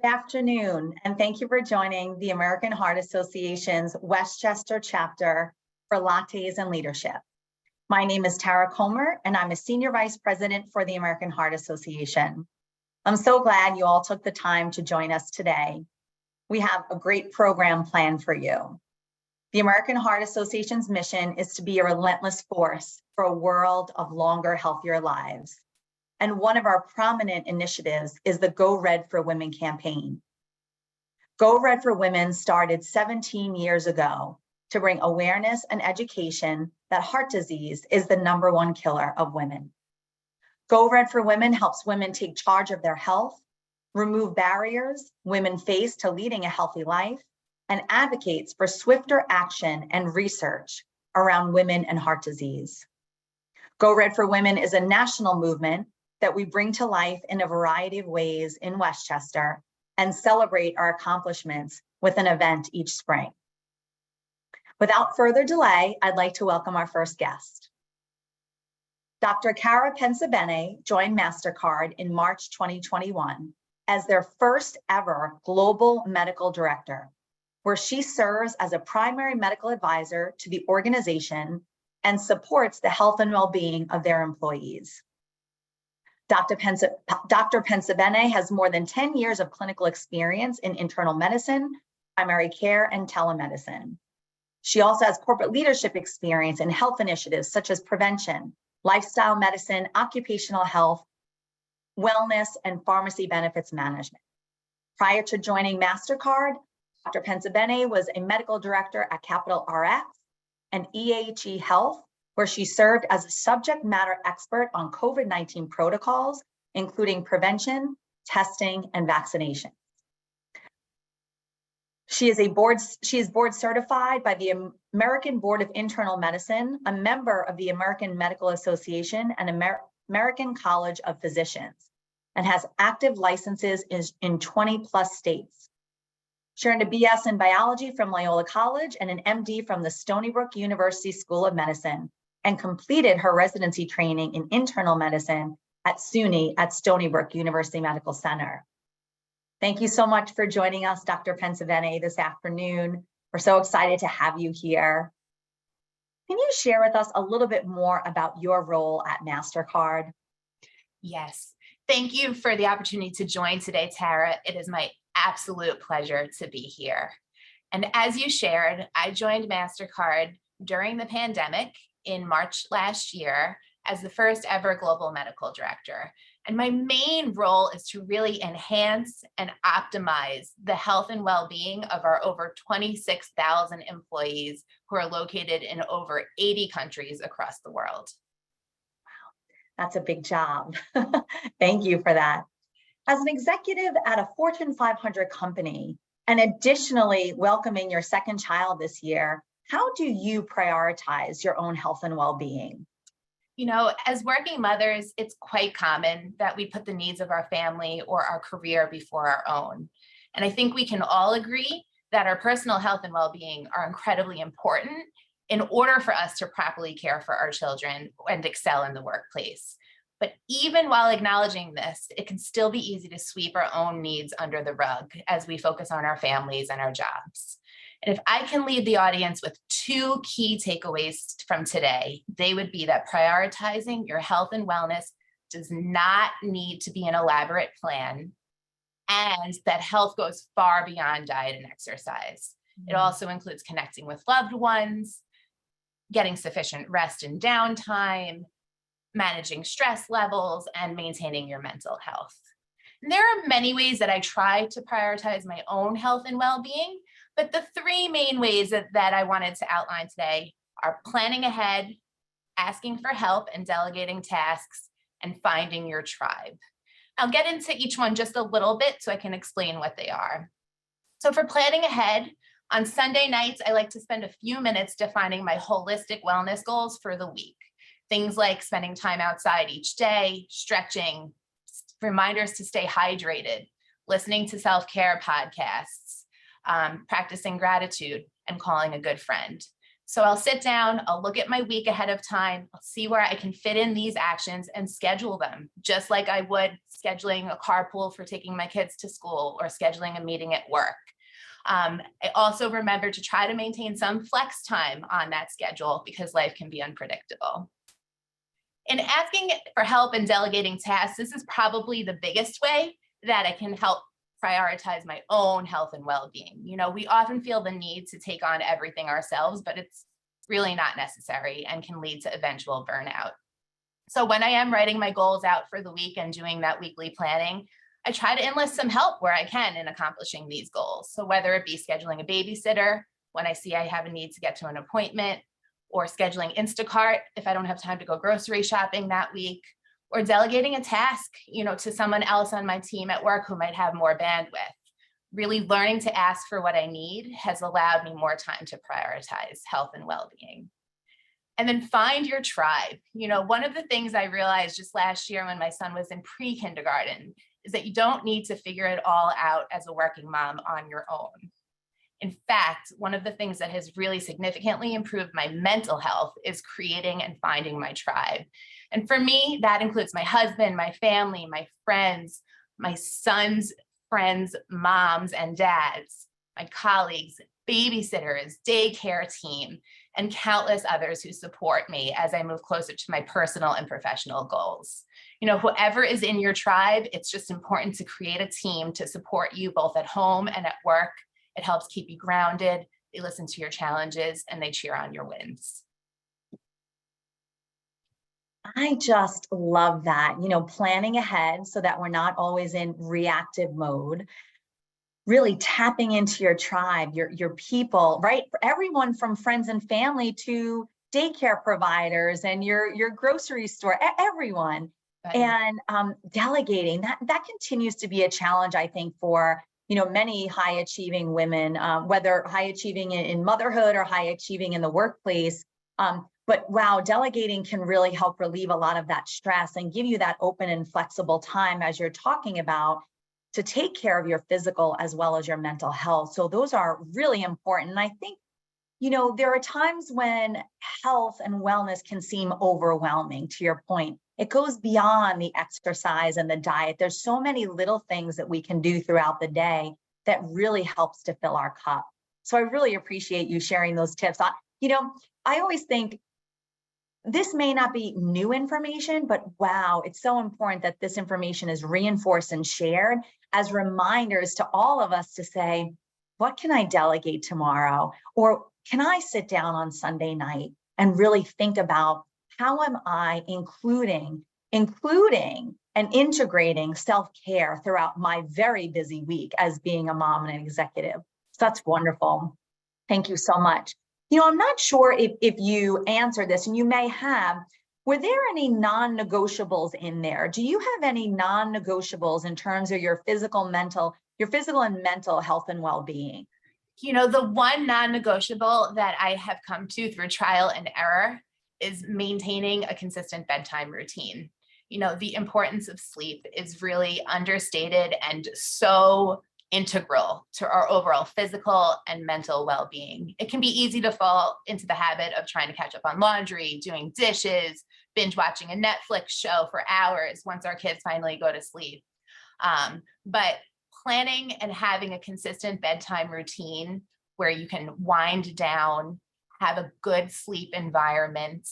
Good afternoon, and thank you for joining the American Heart Association's Westchester chapter for Lattes and Leadership. My name is Tara Comer, and I'm a Senior Vice President for the American Heart Association. I'm so glad you all took the time to join us today. We have a great program planned for you. The American Heart Association's mission is to be a relentless force for a world of longer, healthier lives. And one of our prominent initiatives is the Go Red for Women campaign. Go Red for Women started 17 years ago to bring awareness and education that heart disease is the #1 killer of women. Go Red for Women helps women take charge of their health, remove barriers women face to leading a healthy life, and advocates for swifter action and research around women and heart disease. Go Red for Women is a national movement that we bring to life in a variety of ways in Westchester and celebrate our accomplishments with an event each spring. Without further delay, I'd like to welcome our first guest. Dr. Cara Pensabene joined Mastercard in March 2021 as their first ever global medical director, where she serves as a primary medical advisor to the organization and supports the health and well-being of their employees. Dr. Pensabene has more than 10 years of clinical experience in internal medicine, primary care, and telemedicine. She also has corporate leadership experience in health initiatives such as prevention, lifestyle medicine, occupational health, wellness, and pharmacy benefits management. Prior to joining Mastercard, Dr. Pensabene was a medical director at Capital RX and EHE Health, where she served as a subject matter expert on COVID-19 protocols, including prevention, testing, and vaccination. She is board certified by the American Board of Internal Medicine, a member of the American Medical Association and American College of Physicians, and has active licenses in 20 plus states. She earned a BS in biology from Loyola College and an MD from the Stony Brook University School of Medicine, and completed her residency training in internal medicine at SUNY at Stony Brook University Medical Center. Thank you so much for joining us, Dr. Pensabene, this afternoon. We're so excited to have you here. Can you share with us a little bit more about your role at Mastercard? Yes, thank you for the opportunity to join today, Tara. It is my absolute pleasure to be here. And as you shared, I joined Mastercard during the pandemic in March last year as the first ever global medical director. And my main role is to really enhance and optimize the health and well-being of our over 26,000 employees who are located in over 80 countries across the world. Wow, that's a big job. Thank you for that. As an executive at a Fortune 500 company, and additionally welcoming your second child this year, how do you prioritize your own health and well-being? You know, as working mothers, it's quite common that we put the needs of our family or our career before our own. And I think we can all agree that our personal health and well-being are incredibly important in order for us to properly care for our children and excel in the workplace. But even while acknowledging this, it can still be easy to sweep our own needs under the rug as we focus on our families and our jobs. And if I can leave the audience with 2 key takeaways from today, they would be that prioritizing your health and wellness does not need to be an elaborate plan, and that health goes far beyond diet and exercise. It also includes connecting with loved ones, getting sufficient rest and downtime, managing stress levels, and maintaining your mental health. And there are many ways that I try to prioritize my own health and well-being, but the 3 main ways that I wanted to outline today are planning ahead, asking for help and delegating tasks, and finding your tribe. I'll get into each one just a little bit so I can explain what they are. So for planning ahead, on Sunday nights, I like to spend a few minutes defining my holistic wellness goals for the week. Things like spending time outside each day, stretching, reminders to stay hydrated, listening to self-care podcasts, practicing gratitude, and calling a good friend. So I'll sit down, I'll look at my week ahead of time, I'll see where I can fit in these actions and schedule them, just like I would scheduling a carpool for taking my kids to school or scheduling a meeting at work. I also remember to try to maintain some flex time on that schedule because life can be unpredictable. In asking for help and delegating tasks, this is probably the biggest way that I can help prioritize my own health and well-being. We often feel the need to take on everything ourselves, but it's really not necessary and can lead to eventual burnout. So when I am writing my goals out for the week and doing that weekly planning, I try to enlist some help where I can in accomplishing these goals. So whether it be scheduling a babysitter when I see I have a need to get to an appointment, or scheduling Instacart if I don't have time to go grocery shopping that week, or delegating a task, to someone else on my team at work who might have more bandwidth. Really learning to ask for what I need has allowed me more time to prioritize health and well-being. And then find your tribe. One of the things I realized just last year when my son was in pre-kindergarten is that you don't need to figure it all out as a working mom on your own. In fact, one of the things that has really significantly improved my mental health is creating and finding my tribe. And for me, that includes my husband, my family, my friends, my son's friends, moms and dads, my colleagues, babysitters, daycare team, and countless others who support me as I move closer to my personal and professional goals. Whoever is in your tribe, it's just important to create a team to support you both at home and at work. It helps keep you grounded. They listen to your challenges and they cheer on your wins. I just love that, planning ahead so that we're not always in reactive mode, really tapping into your tribe, your people, right? For everyone from friends and family to daycare providers and your grocery store, everyone. Right. And delegating, that continues to be a challenge, I think, for many high achieving women, whether high achieving in motherhood or high achieving in the workplace. But wow, delegating can really help relieve a lot of that stress and give you that open and flexible time, as you're talking about, to take care of your physical as well as your mental health. So those are really important. And I think, there are times when health and wellness can seem overwhelming, to your point. It goes beyond the exercise and the diet. There's so many little things that we can do throughout the day that really helps to fill our cup. So I really appreciate you sharing those tips. I always think this may not be new information, but wow, it's so important that this information is reinforced and shared as reminders to all of us to say, what can I delegate tomorrow? Or can I sit down on Sunday night and really think about how am I including and integrating self-care throughout my very busy week as being a mom and an executive? So that's wonderful. Thank you so much. I'm not sure if you answered this, and you may have. Were there any non-negotiables in there? Do you have any non-negotiables in terms of your physical and mental health and well-being? The one non-negotiable that I have come to through trial and error is maintaining a consistent bedtime routine. The importance of sleep is really understated and so integral to our overall physical and mental well-being. It can be easy to fall into the habit of trying to catch up on laundry, doing dishes, binge watching a Netflix show for hours once our kids finally go to sleep. But planning and having a consistent bedtime routine where you can wind down, have a good sleep environment,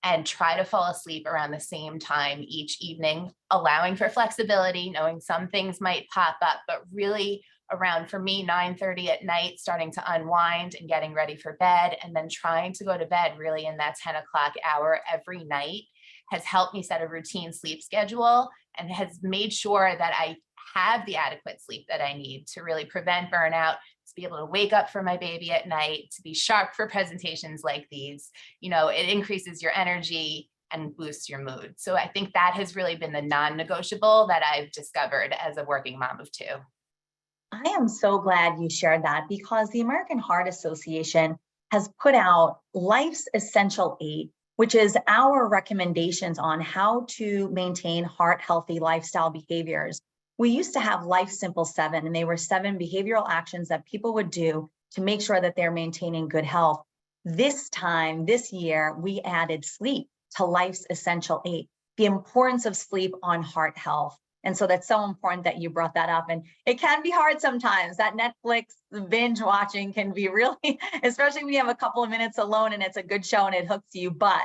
and try to fall asleep around the same time each evening, allowing for flexibility, knowing some things might pop up, but really around, for me, 9:30 at night, starting to unwind and getting ready for bed, and then trying to go to bed really in that 10 o'clock hour every night has helped me set a routine sleep schedule and has made sure that I have the adequate sleep that I need to really prevent burnout, to be able to wake up for my baby at night, to be sharp for presentations like these. It increases your energy and boosts your mood. So I think that has really been the non-negotiable that I've discovered as a working mom of two. I am so glad you shared that, because the American Heart Association has put out Life's Essential 8, which is our recommendations on how to maintain heart-healthy lifestyle behaviors. We used to have Life Simple 7, and they were 7 behavioral actions that people would do to make sure that they're maintaining good health. this time, this year, we added sleep to life's essential 8, the importance of sleep on heart health. And so that's so important that you brought that up. And it can be hard sometimes. That Netflix binge watching can be really, especially when you have a couple of minutes alone and it's a good show and it hooks you. But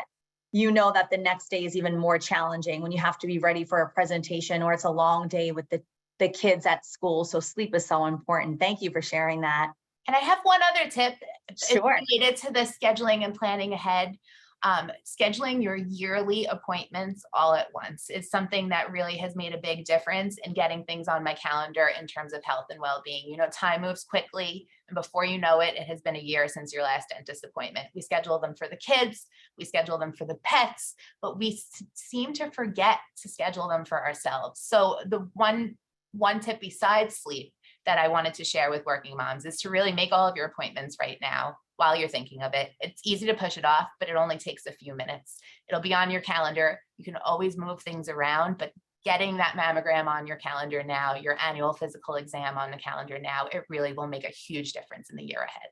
you know that the next day is even more challenging when you have to be ready for a presentation or it's a long day with the kids at school. So sleep is so important. Thank you for sharing that. And I have one other tip. Sure. It's related to the scheduling and planning ahead. Scheduling your yearly appointments all at once is something that really has made a big difference in getting things on my calendar in terms of health and well-being. You know, time moves quickly, and before you know it, it has been a year since your last dentist appointment. We schedule them for the kids, we schedule them for the pets, but we seem to forget to schedule them for ourselves. So the one tip besides sleep that I wanted to share with working moms is to really make all of your appointments right now while you're thinking of it. It's easy to push it off, but it only takes a few minutes. It'll be on your calendar. You can always move things around, but getting that mammogram on your calendar now, your annual physical exam on the calendar now, it really will make a huge difference in the year ahead.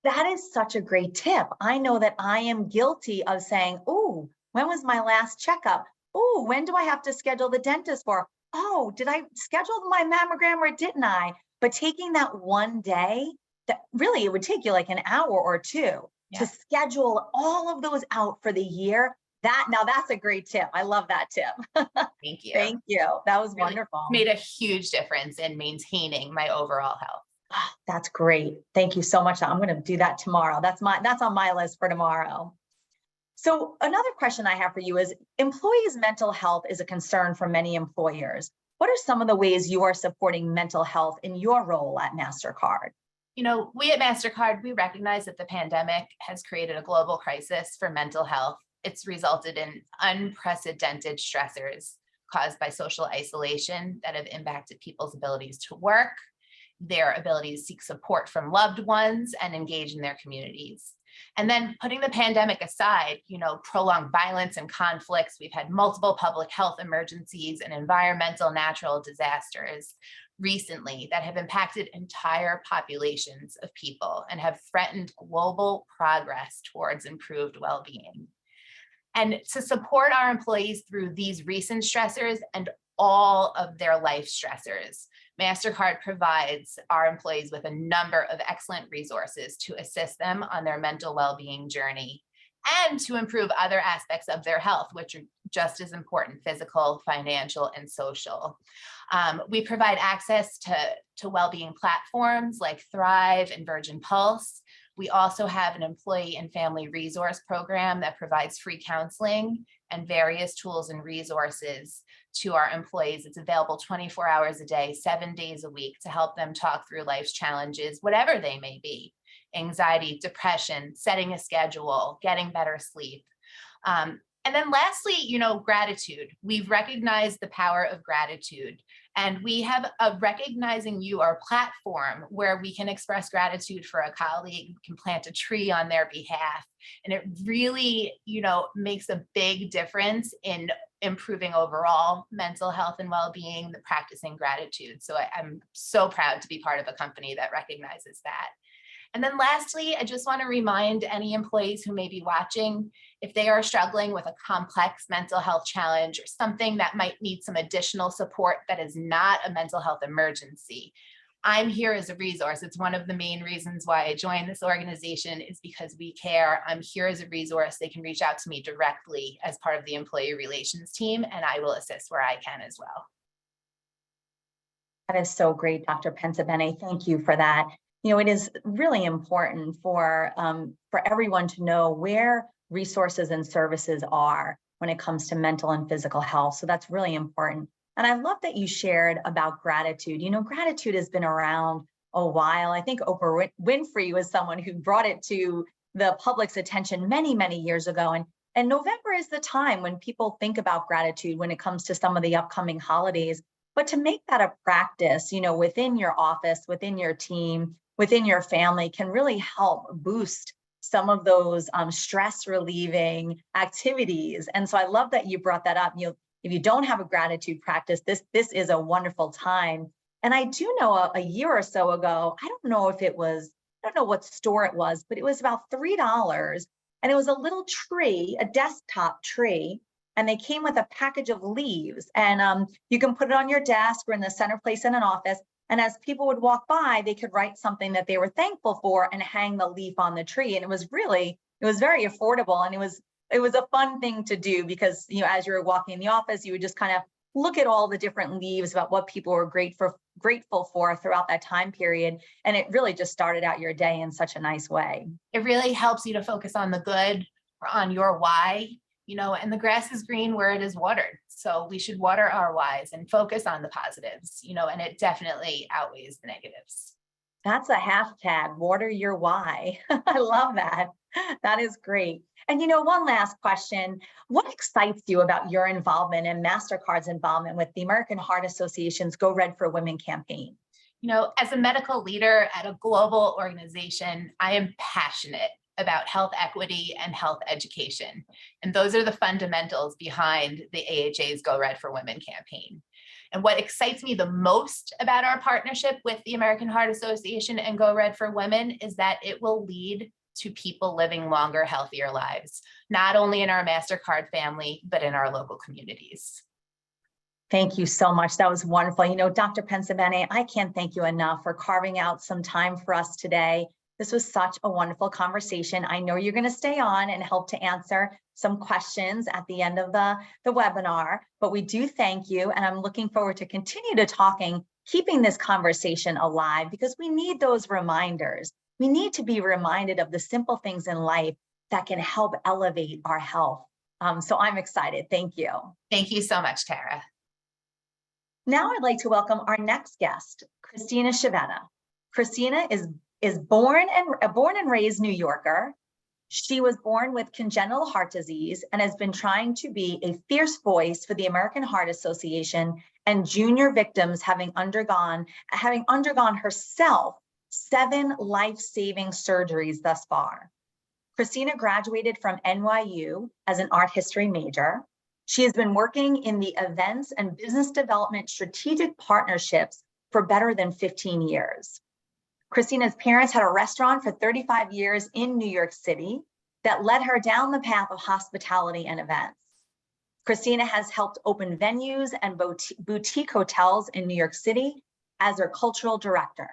That is such a great tip. I know that I am guilty of saying, oh, when was my last checkup? Oh, when do I have to schedule the dentist for? Oh, did I schedule my mammogram or didn't I? But taking that one day, that really it would take you like an hour or two to schedule all of those out for the year. Now that's a great tip. I love that tip. Thank you. Thank you. That was Really wonderful. made a huge difference in maintaining my overall health. Oh, that's great. Thank you so much. I'm going to do that tomorrow. That's on my list for tomorrow. So another question I have for you is, employees' mental health is a concern for many employers. What are some of the ways you are supporting mental health in your role at Mastercard? You know, we at Mastercard, we recognize that the pandemic has created a global crisis for mental health. It's resulted in unprecedented stressors caused by social isolation that have impacted people's abilities to work, their ability to seek support from loved ones, and engage in their communities. And then putting the pandemic aside, you know, prolonged violence and conflicts, we've had multiple public health emergencies and environmental natural disasters recently that have impacted entire populations of people and have threatened global progress towards improved well-being. And to support our employees through these recent stressors and all of their life stressors, Mastercard provides our employees with a number of excellent resources to assist them on their mental well-being journey and to improve other aspects of their health, which are just as important: physical, financial, and social. We provide access to well-being platforms like Thrive and Virgin Pulse. We also have an employee and family resource program that provides free counseling and various tools and resources to our employees. It's available 24 hours a day, 7 days a week, to help them talk through life's challenges, whatever they may be: anxiety, depression, setting a schedule, getting better sleep. And then lastly, you know, gratitude. We've recognized the power of gratitude, and we have a Recognizing You, our platform, where we can express gratitude for a colleague, we can plant a tree on their behalf. And it really, you know, makes a big difference in improving overall mental health and well-being, the practicing gratitude. So I'm so proud to be part of a company that recognizes that. And then lastly, I just want to remind any employees who may be watching, if they are struggling with a complex mental health challenge or something that might need some additional support that is not a mental health emergency, I'm here as a resource. It's one of the main reasons why I joined this organization, is because we care. I'm here as a resource. They can reach out to me directly as part of the employee relations team, and I will assist where I can as well. That is so great, Dr. Pensabene. Thank you for that. You know, it is really important for everyone to know where resources and services are when it comes to mental and physical health. So that's really important. And I love that you shared about gratitude. You know, gratitude has been around a while. I think Oprah Winfrey was someone who brought it to the public's attention many, many years ago. And November is the time when people think about gratitude when it comes to some of the upcoming holidays. But to make that a practice, you know, within your office, within your team, within your family, can really help boost some of those stress relieving activities. And so I love that you brought that up. You know, if you don't have a gratitude practice, this is a wonderful time. And I do know a year or so ago, I don't don't know what store it was, but it was about $3. And it was a little tree, a desktop tree. And they came with a package of leaves. And you can put it on your desk or in the center place in an office. And as people would walk by, they could write something that they were thankful for and hang the leaf on the tree. And it was very affordable. And it was a fun thing to do because, as you were walking in the office, you would just kind of look at all the different leaves about what people were grateful for throughout that time period. And it really just started out your day in such a nice way. It really helps you to focus on the good or on your why, and the grass is green where it is watered. So we should water our whys and focus on the positives, and it definitely outweighs the negatives. That's a hashtag, water your why. I love that. That is great. And one last question. What excites you about your involvement and Mastercard's involvement with the American Heart Association's Go Red for Women campaign? As a medical leader at a global organization, I am passionate about health equity and health education. And those are the fundamentals behind the AHA's Go Red for Women campaign. And what excites me the most about our partnership with the American Heart Association and Go Red for Women is that it will lead to people living longer, healthier lives, not only in our Mastercard family, but in our local communities. Thank you so much. That was wonderful. Dr. Pensabene, I can't thank you enough for carving out some time for us today. This was such a wonderful conversation. I know you're going to stay on and help to answer some questions at the end of the webinar, but we do thank you. And I'm looking forward to continue to keeping this conversation alive because we need those reminders. We need to be reminded of the simple things in life that can help elevate our health. So I'm excited. Thank you. Thank you so much, Tara. Now I'd like to welcome our next guest, Cristina Civetta. Cristina is born and raised New Yorker. She was born with congenital heart disease and has been trying to be a fierce voice for the American Heart Association and junior victims having undergone herself 7 life-saving surgeries thus far. Cristina graduated from NYU as an art history major. She has been working in the events and business development strategic partnerships for better than 15 years. Cristina's parents had a restaurant for 35 years in New York City that led her down the path of hospitality and events. Cristina has helped open venues and boutique hotels in New York City as her cultural director.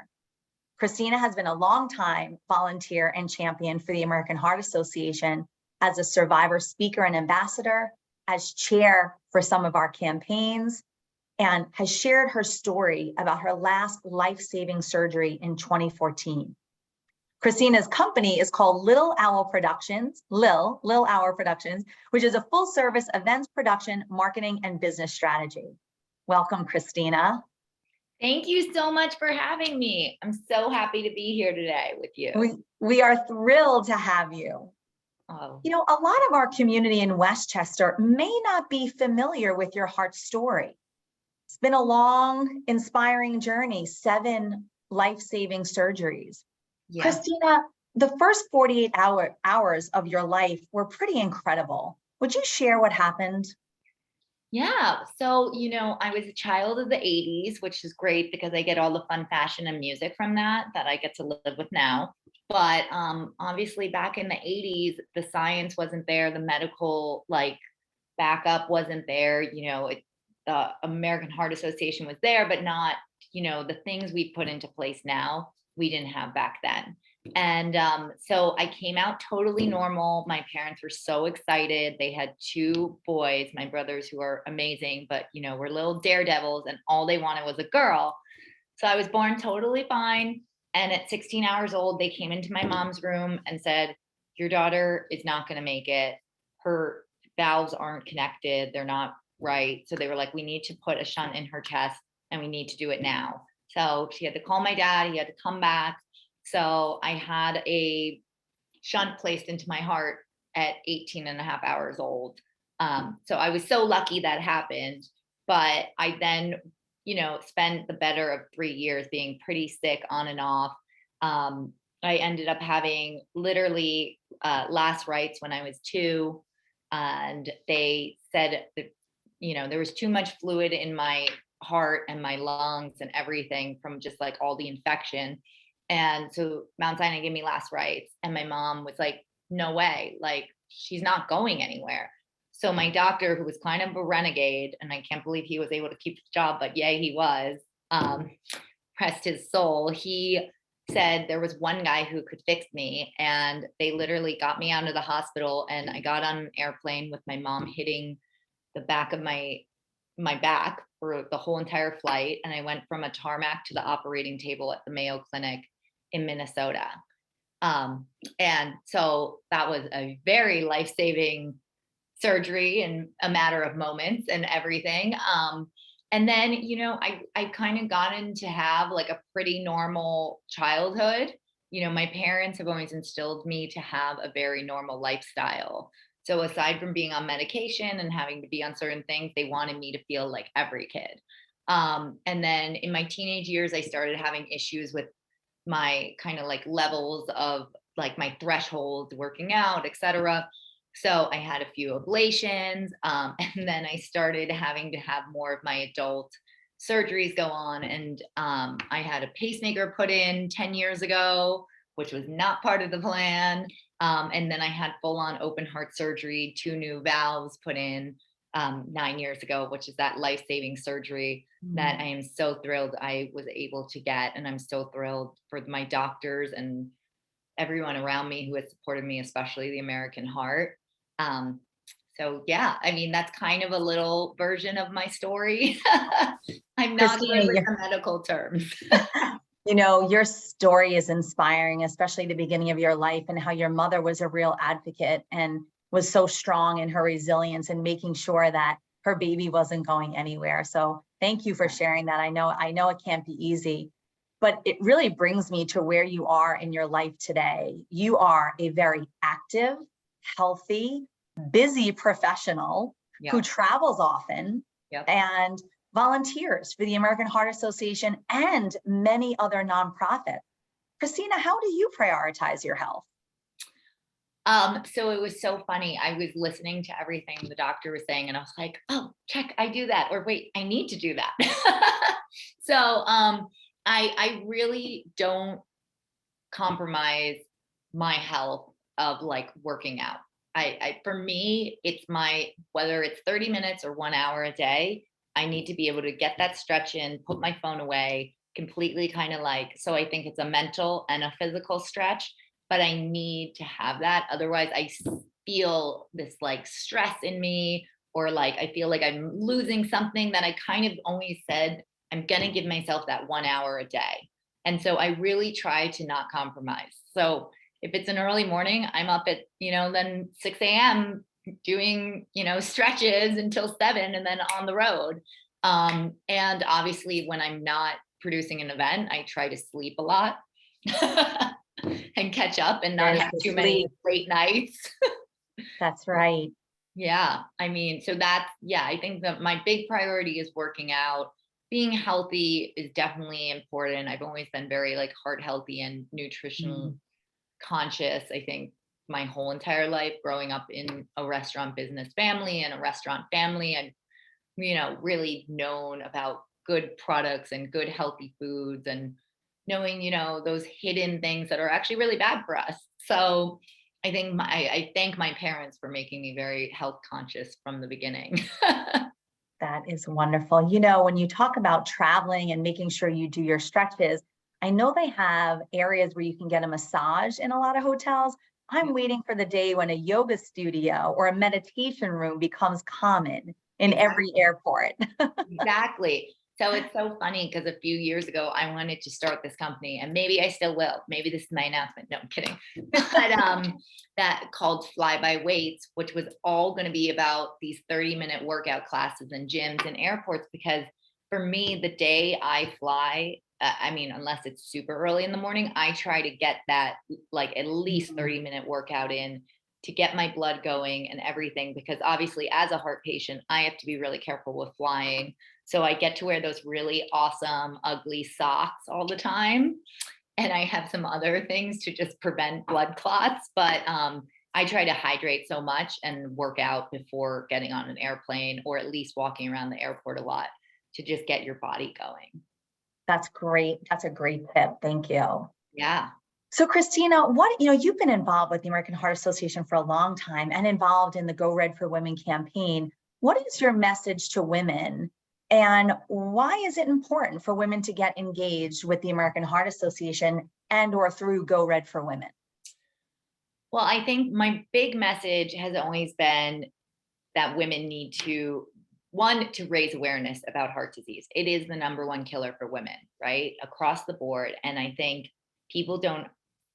Cristina has been a longtime volunteer and champion for the American Heart Association as a survivor speaker and ambassador, as chair for some of our campaigns, and has shared her story about her last life-saving surgery in 2014. Cristina's company is called Lil Hour Productions, which is a full-service events production, marketing, and business strategy. Welcome, Cristina. Thank you so much for having me. I'm so happy to be here today with you. We are thrilled to have you. Oh. A lot of our community in Westchester may not be familiar with your heart story. It's been a long, inspiring journey, 7 life-saving surgeries. Yeah. Cristina, the first 48 hours of your life were pretty incredible. Would you share what happened? Yeah. So, I was a child of the 80s, which is great because I get all the fun fashion and music from that I get to live with now. But obviously back in the 80s, the science wasn't there. The medical backup wasn't there. The American Heart Association was there, but not, the things we put into place now, we didn't have back then. And so I came out totally normal. My parents were so excited. They had 2 boys, my brothers, who are amazing, but were little daredevils, and all they wanted was a girl. So I was born totally fine. And at 16 hours old, they came into my mom's room and said, your daughter is not going to make it. Her valves aren't connected. They're not right. So they were like, we need to put a shunt in her chest and we need to do it now. So she had to call my dad. He had to come back. So I had a shunt placed into my heart at 18 and a half hours old. So I was so lucky that happened. But I then, spent the better of 3 years being pretty sick on and off. I ended up having literally last rites when I was 2. And they said that, there was too much fluid in my heart and my lungs and everything from just all the infection. And so Mount Sinai gave me last rites, and my mom was like, no way, like she's not going anywhere. So my doctor, who was kind of a renegade, and I can't believe he was able to keep his job, but yay, he was, pressed his soul. He said there was one guy who could fix me, and they literally got me out of the hospital, and I got on an airplane with my mom hitting the back of my back for the whole entire flight. And I went from a tarmac to the operating table at the Mayo Clinic in Minnesota. And so that was a very life-saving surgery in a matter of moments and everything. And then, you know, I kind of gotten to have like a pretty normal childhood. You know, my parents have always instilled me to have a very normal lifestyle. So aside from being on medication and having to be on certain things, they wanted me to feel like every kid. And then in my teenage years, I started having issues with my kind of like levels of like my threshold, working out, etc. So I had a few ablations, and then I started having to have more of my adult surgeries go on. And I had a pacemaker put in 10 years ago, which was not part of the plan. And then I had full on open heart surgery, 2 new valves put in 9 years ago, which is that life-saving surgery that I am so thrilled I was able to get. And I'm so thrilled for my doctors and everyone around me who has supported me, especially the American Heart. So yeah, I mean, that's kind of a little version of my story. I'm not Cristina, good with the medical terms. you know, your story is inspiring, especially the beginning of your life and how your mother was a real advocate and was so strong in her resilience and making sure that her baby wasn't going anywhere. So thank you for sharing that. I know it can't be easy, but it really brings me to where you are in your life today. You are a very active, healthy, busy professional who travels often and volunteers for the American Heart Association and many other nonprofits. Cristina, how do you prioritize your health? So it was so funny. I was listening to everything the doctor was saying, and I was like, oh, check, I do that. Or wait, I need to do that. So I really don't compromise my health of like working out. For me, it's whether it's 30 minutes or 1 hour a day, I need to be able to get that stretch in, put my phone away, completely kind of like, so I think it's a mental and a physical stretch, but I need to have that. Otherwise I feel this like stress in me, or like, I feel like I'm losing something that I kind of always said, I'm going to give myself that 1 hour a day. And so I really try to not compromise. So if it's an early morning, I'm up at, then 6 a.m. doing, stretches until 7 and then on the road. And obviously when I'm not producing an event, I try to sleep a lot and catch up and not have too many late nights. That's right. Yeah. I mean, so I think that my big priority is working out. Being healthy is definitely important. I've always been very like heart healthy and nutritional conscious. I think my whole entire life growing up in a restaurant business family and a restaurant family, I've, really known about good products and good healthy foods and knowing, those hidden things that are actually really bad for us. So I think I thank my parents for making me very health conscious from the beginning. That is wonderful. When you talk about traveling and making sure you do your stretches, I know they have areas where you can get a massage in a lot of hotels. I'm waiting for the day when a yoga studio or a meditation room becomes common in every airport. Exactly. So it's so funny because a few years ago, I wanted to start this company, and maybe I still will. Maybe this is my announcement. No, I'm kidding. But that called Fly by Weights, which was all going to be about these 30-minute workout classes in gyms and airports. Because for me, the day I fly, unless it's super early in the morning, I try to get that like at least 30-minute workout in to get my blood going and everything. Because obviously as a heart patient, I have to be really careful with flying. So I get to wear those really awesome, ugly socks all the time. And I have some other things to just prevent blood clots. But I try to hydrate so much and work out before getting on an airplane, or at least walking around the airport a lot to just get your body going. That's great. That's a great tip. Thank you. Yeah. So Cristina, you've been involved with the American Heart Association for a long time and involved in the Go Red for Women campaign. What is your message to women, and why is it important for women to get engaged with the American Heart Association and or through Go Red for Women? Well, I think my big message has always been that women need to, one, to raise awareness about heart disease. It is the number one killer for women, right? Across the board. And I think people don't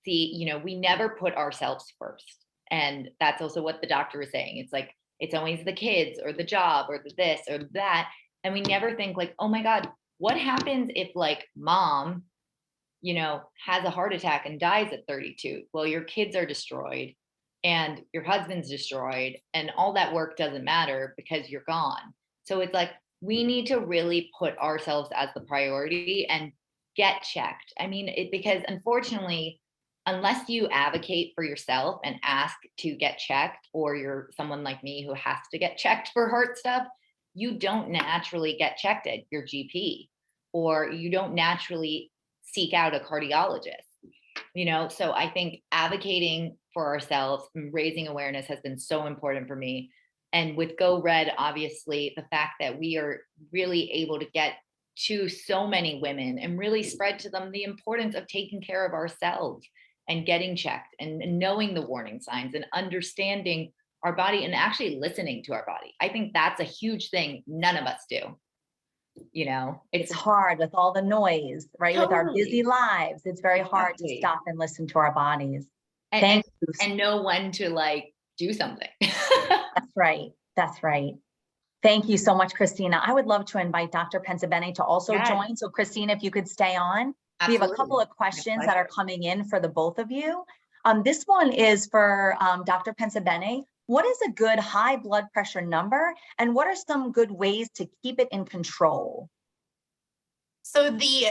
see, we never put ourselves first. And that's also what the doctor was saying. It's like, it's always the kids or the job or the this or that. And we never think like, oh my God, what happens if like mom, has a heart attack and dies at 32? Well, your kids are destroyed and your husband's destroyed and all that work doesn't matter because you're gone. So it's like, we need to really put ourselves as the priority and get checked. I mean, because unfortunately, unless you advocate for yourself and ask to get checked, or you're someone like me who has to get checked for heart stuff, you don't naturally get checked at your GP, or you don't naturally seek out a cardiologist. So I think advocating for ourselves and raising awareness has been so important for me. And with Go Red, obviously, the fact that we are really able to get to so many women and really spread to them the importance of taking care of ourselves and getting checked and knowing the warning signs and understanding our body and actually listening to our body. I think that's a huge thing none of us do. It's hard with all the noise, right? Totally. With our busy lives, it's very hard to stop and listen to our bodies. Thank you. And know when to like do something. That's right. That's right. Thank you so much, Cristina. I would love to invite Dr. Pensabene to also join. So Cristina, if you could stay on. Absolutely. We have a couple of questions that are coming in for the both of you. This one is for Dr. Pensabene. What is a good high blood pressure number, and what are some good ways to keep it in control? So the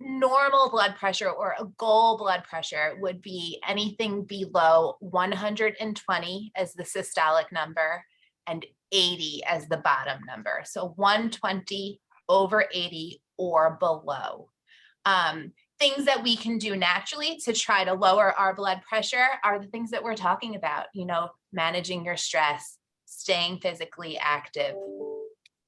normal blood pressure, or a goal blood pressure, would be anything below 120 as the systolic number and 80 as the bottom number. So 120 over 80 or below. Things that we can do naturally to try to lower our blood pressure are the things that we're talking about, managing your stress, staying physically active,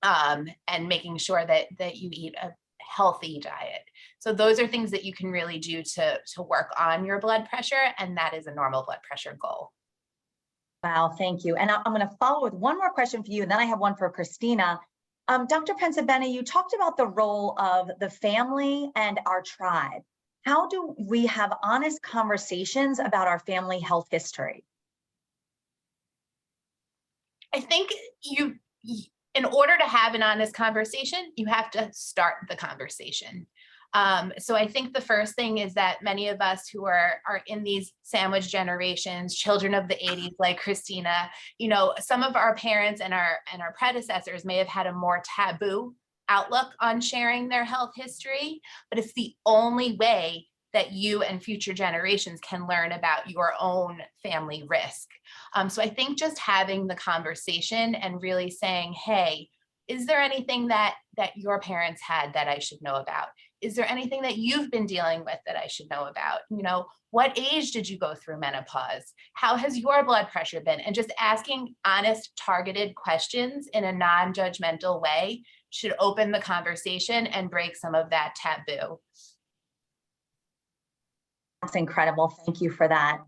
and making sure that you eat a healthy diet. So those are things that you can really do to work on your blood pressure, and that is a normal blood pressure goal. Wow, thank you. And I'm going to follow with one more question for you, and then I have one for Cristina. Dr. Pensabene, you talked about the role of the family and our tribe. How do we have honest conversations about our family health history? I think in order to have an honest conversation, you have to start the conversation. So I think the first thing is that many of us who are in these sandwich generations, children of the 80s, like Cristina, some of our parents and our predecessors may have had a more taboo outlook on sharing their health history, but it's the only way that you and future generations can learn about your own family risk. So I think just having the conversation and really saying, hey, is there anything that your parents had that I should know about? Is there anything that you've been dealing with that I should know about? What age did you go through menopause? How has your blood pressure been? And just asking honest, targeted questions in a non-judgmental way should open the conversation and break some of that taboo. That's incredible. Thank you for that.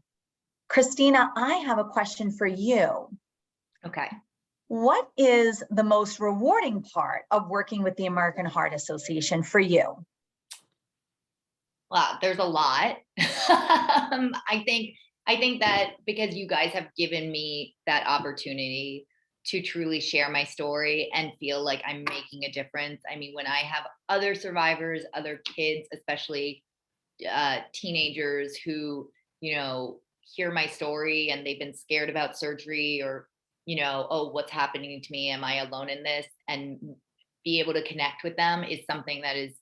Cristina, I have a question for you. Okay. What is the most rewarding part of working with the American Heart Association for you? Wow, there's a lot. I think that because you guys have given me that opportunity to truly share my story and feel like I'm making a difference. I mean, when I have other survivors, other kids, especially teenagers who, hear my story and they've been scared about surgery, or, oh, what's happening to me? Am I alone in this? And be able to connect with them is something that is,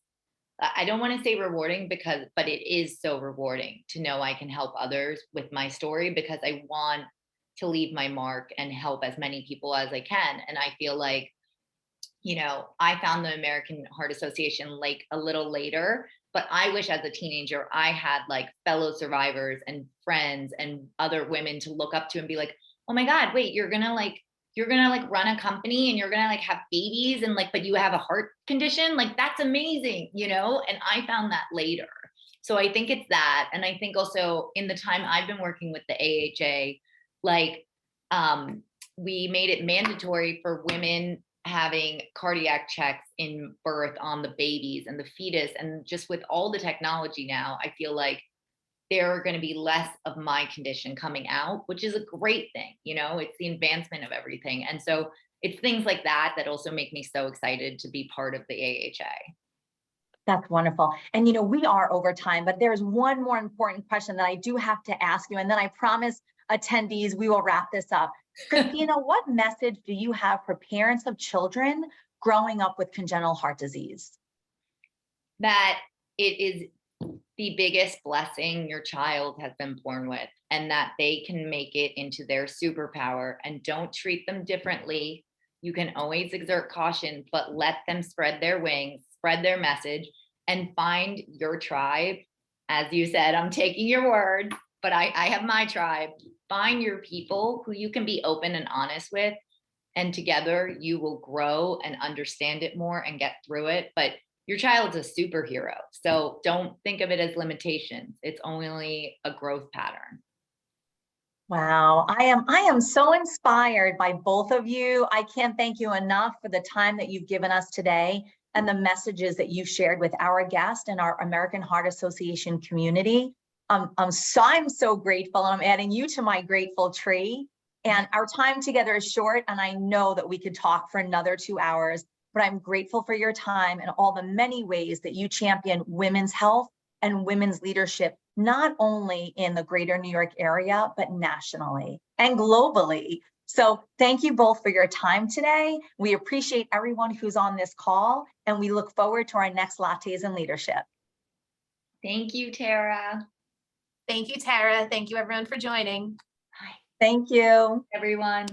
I don't want to say rewarding but it is so rewarding to know I can help others with my story, because I want to leave my mark and help as many people as I can. And I feel like you know, I found the American Heart Association like a little later, but I wish as a teenager I had like fellow survivors and friends and other women to look up to and be like, oh my God, wait, you're gonna like run a company and you're gonna like have babies and like, but you have a heart condition, like that's amazing, you know? And I found that later. So I think it's that. And I think also in the time I've been working with the AHA, like we made it mandatory for women having cardiac checks in birth on the babies and the fetus. And just with all the technology now, I feel like there are going to be less of my condition coming out, which is a great thing. You know, it's the advancement of everything. And so it's things like that that also make me so excited to be part of the AHA. That's wonderful. And you know, we are over time, but there's one more important question that I do have to ask you. And then I promise attendees, we will wrap this up. Cristina, what message do you have for parents of children growing up with congenital heart disease? That it is the biggest blessing your child has been born with, and that they can make it into their superpower, and don't treat them differently. You can always exert caution, but let them spread their wings, spread their message, and find your tribe. As you said, I'm taking your word, but I have my tribe. Find your people who you can be open and honest with, and together you will grow and understand it more and get through it. But your child's a superhero, so don't think of it as limitations. It's only a growth pattern. Wow, I am so inspired by both of you. I can't thank you enough for the time that you've given us today and the messages that you shared with our guest and our American Heart Association community. I'm so grateful, and I'm adding you to my grateful tree. And our time together is short, and I know that we could talk for another 2 hours, but I'm grateful for your time and all the many ways that you champion women's health and women's leadership, not only in the greater New York area, but nationally and globally. So thank you both for your time today. We appreciate everyone who's on this call, and we look forward to our next Lattes and Leadership. Thank you, Tara. Thank you, Tara. Thank you, everyone, for joining. Thank you. Everyone.